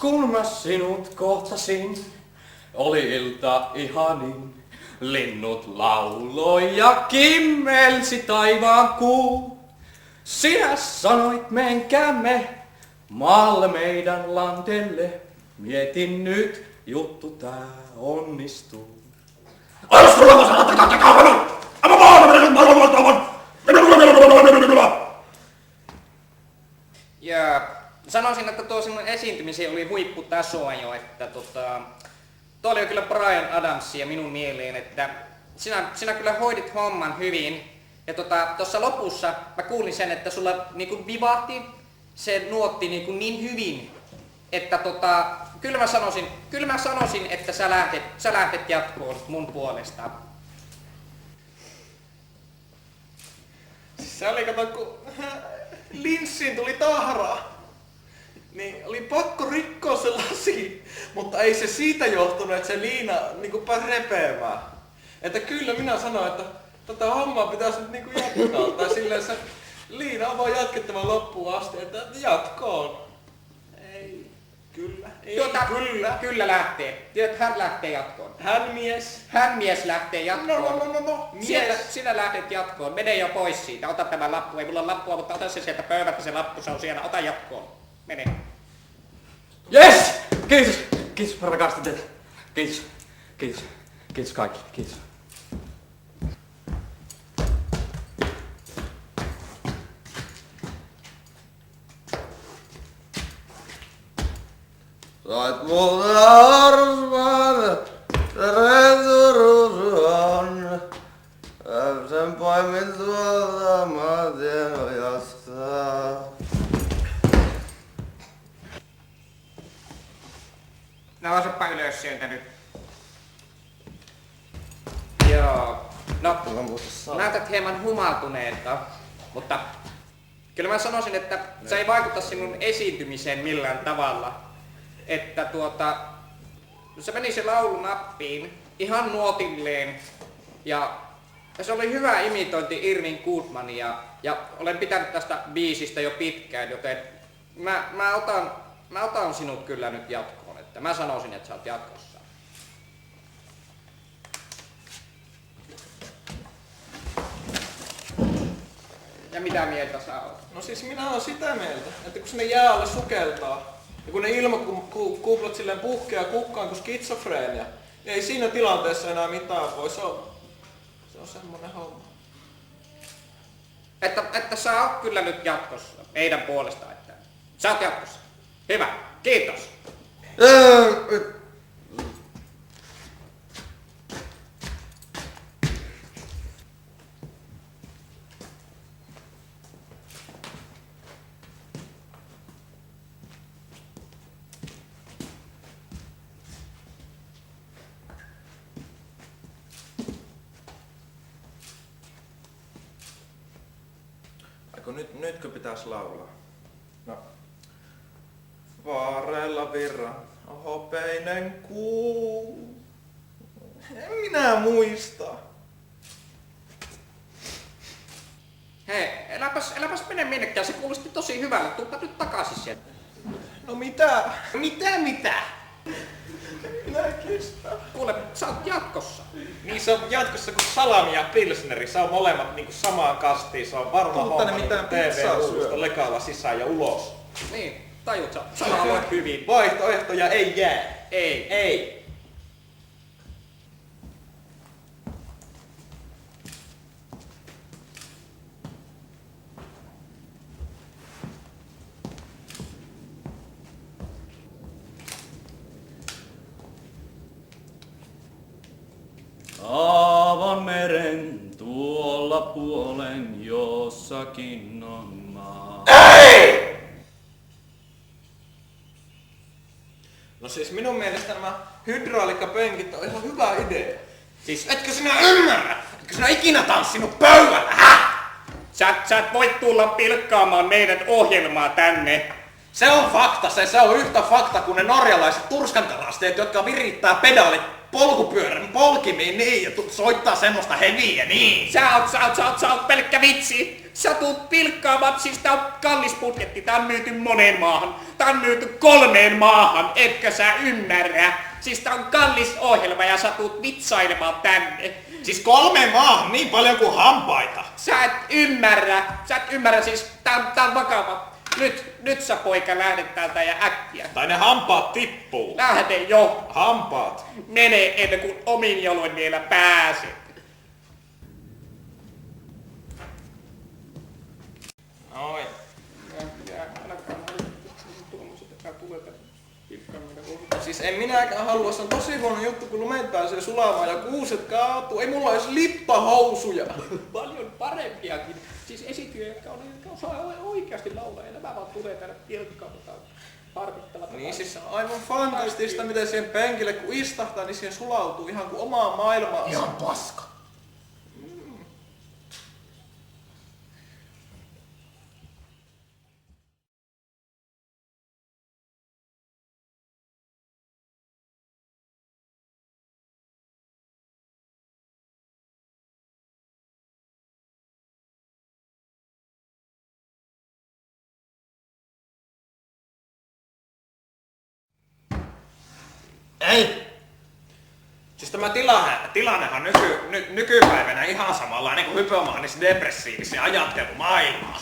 Kun mä sinut kohtasin, oli ilta ihanin. Linnut lauloi ja kimmelsi taivaan kuu. Sinä sanoit menkäämme maalle meidän landelle. Mietin nyt, juttu tää onnistuu. Ja sanoisin, että tuo sinun esiintymisi oli huipputasoa jo, että tuo oli kyllä Bryan Adamsia minun mieleen, että sinä kyllä hoidit homman hyvin. Ja tuossa lopussa mä kuulin sen, että sulla niinku vivahti se nuotti niin hyvin, että kyllä mä sanoisin, että sä lähdet jatkoon mun puolesta. Se oli, kato, kun linssiin tuli tahraa, niin oli pakko rikkoa se lasi, mutta ei se siitä johtunut, että se liina niinku pääsi repeämään. Että kyllä minä sanoin, että tätä hommaa pitäisi nyt niinku jatkaa, tai silleen se liina on vaan jatkettava loppuun asti, että jatkoon. Ei, kyllä, ei, kyllä. Kyllä lähtee. Hän lähtee jatkoon. Hän mies lähtee jatkoon. No, mies. Sinä lähdet jatkoon. Mene jo pois siitä. Ota tämä lappu. Ei mulla ole lappua, mutta ota se sieltä pöydältä. Se lappu, se on siellä. Ota jatkoon. Mene. Yes! Kiitos! Kiitos, mä rakastan teitä. Kiitos. Kiitos. Kiitos kaikki. Kiitos. Sait mulle arvan, returusuon. Sen poimin tuolta maantien ojasta. Nouseppa ylös sieltä nyt. Joo. No, näytät hieman humaltuneelta, mutta kyllä mä sanoisin, että se ei vaikuta sinun esiintymiseen millään tavalla. Että se meni se laulu nappiin ihan nuotilleen ja se oli hyvä imitointi Irving Goodmania ja olen pitänyt tästä biisistä jo pitkään, joten mä otan sinut kyllä nyt jatkoon, että mä sanoisin, että sä oot jatkossa. Ja mitä mieltä sä oot? No siis minä oon sitä mieltä, että kun sinne jäälle sukeltaa, ja kun ne ilmakuplat silleen puhkeaa kukkaan kuin skitsofreenia, niin ei siinä tilanteessa enää mitään voi. Se on semmonen homma. Että sä oot kyllä nyt jatkossa, meidän puolesta, että sä oot jatkossa. Hyvä, kiitos. Nytkö pitäis laulaa? No. Vaareilla virran hopeinen kuu. En minä muista. Hei, äläpäs mene minnekään, se kuulosti tosi hyvälle, tuuppa nyt takaisin sieltä. No mitä? Mitä? Minä kestä. Kuule, sä oot jatkossa. Niin se on jatkossa kuin salami ja pilsneri. Se on molemmat niinku samaan kastiin. Se on varma homma niin TV-ruudusta lekalla sisään ja ulos. Niin, tajut sä aloit hyvin. Vaihtoehtoja ei jää. Ei. Aavan meren tuolla puolen jossakin on maa. Ei! No siis minun mielestä nämä hydraulikkapenkit on ihan hyvä idea. Siis Etkö sinä ymmärrä? Etkö sinä ikinä tanssinut pöydällä? sä et voi tulla pilkkaamaan meidän ohjelmaa tänne. Se on fakta, se on yhtä fakta kuin ne norjalaiset turskantelasteet, jotka virittää pedaalit polkupyörän polkimiin niin ja soittaa semmoista heviä niin. Sä oot pelkkä vitsi. Sä tuut pilkkaamaan, siis tää on kallis budjetti, tää on myyty moneen maahan. Tää on myyty 3 maahan, etkö sä ymmärrä? Siis tää on kallis ohjelma ja sä tuut vitsailemaan tänne. Siis 3 maahan niin paljon kuin hampaita. Sä et ymmärrä, siis tää on vakava. Nyt sä poika lähdet täältä ja äkkiä. Tai ne hampaat tippuu. Lähde jo. Hampaat. Mene ennen kuin omin jaloin vielä pääset. Noin. Siis en minäkään halua, se on tosi huono juttu, kun lumet pääsee sulamaan ja kuuset kaatuu. Ei mulla edes lippahousuja. Paljon parempiakin. Siis esityjä, jotka osaa oikeasti laulaa ja nämä vaan tulee tänne pilkkaamaan. Harmittavat. Niin siis on aivan fantastista, miten siihen penkille kun istahtaa, niin siihen sulautuu ihan kuin omaa maailmaa. Ihan paska. Ei! Siis tämä tilannehan nykypäivänä ihan samanlainen kuin hypomaanis depressiivisen ajattelumaailmaa.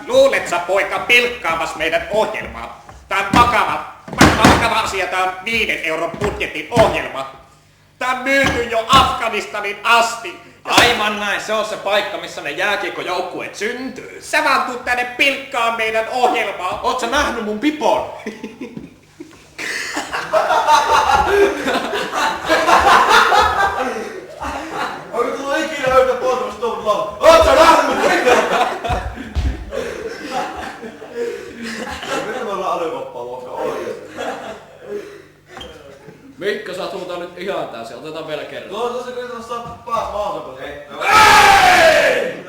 Luulet sä poika pilkkaavas meidän ohjelmaa? Tää on vakava asia, tää on 5 euron budjetin ohjelma. Tää on myyty jo Afganistanin asti. Aivan näin, se on se paikka, missä ne jääkiekkojoukkueet syntyy. Sä vaan tuut tänne pilkkaa meidän ohjelmaa. Oot sä nähnyt mun pipon? Onko tullut ikinä yhtä pornosta tuolta laulaa? Oot sä nähnyt mun pipon? Miten me ollaan alivappaa-luokka oikeesti? Mikko, sä huutaa nyt ihan täysin. Otetaan vielä kerran. No, se koetaan saa mahdollisimman. Ei!